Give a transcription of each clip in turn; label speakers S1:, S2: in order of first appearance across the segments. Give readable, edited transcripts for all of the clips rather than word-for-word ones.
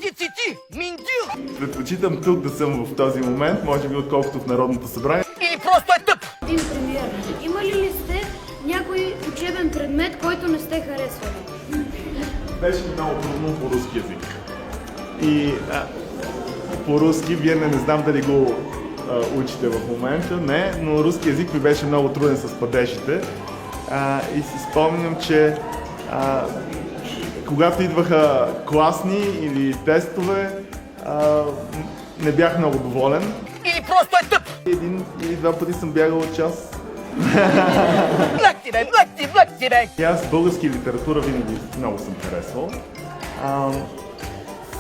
S1: ти цици, миндил!
S2: Предпочитам тук да съм в този момент, може би отколкото в Народното събрание.
S1: Или просто е тъп!
S3: Господин премиер, имали ли сте някой учебен предмет, който не сте харесвали?
S2: Беше много трудно по руски язик. И по руски, вие не знам дали го учите в момента, не, но руски язик ми беше много труден с падежите. И си спомням, че когато идваха класни или тестове, не бях много доволен.
S1: Или просто е тъп!
S2: Един или два пъти съм бягал от час.
S1: Млък ти, бе!
S2: И аз български литература винаги много съм харесвал.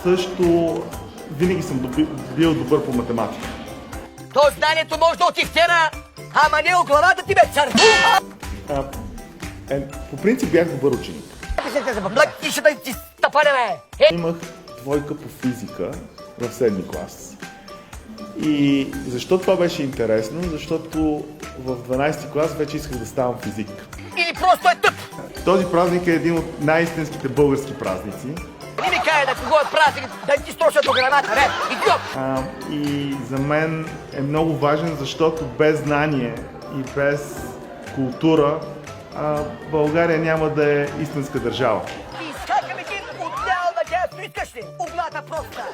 S2: Също винаги съм бил добър по математика.
S1: То знанието може да отивтена, ама не от главата ти, бе, цар!
S2: По принцип бях добър ученик.
S1: Млък ти ще да ти стъпане, бе!
S2: Имах двойка по физика в 7-ми клас. И защо това беше интересно? Защото в 12-ти клас вече исках да ставам физик.
S1: Или просто е тъп!
S2: Този празник е един от най-истинските български празници.
S1: Не ми кай на кого е празник, да ти строчат до граната, бе! Идиот!
S2: И за мен е много важен, защото без знание и без култура България няма да е истинска държава.
S1: Изкакаме ти от дял на дясно, искаш ли? Облата проста!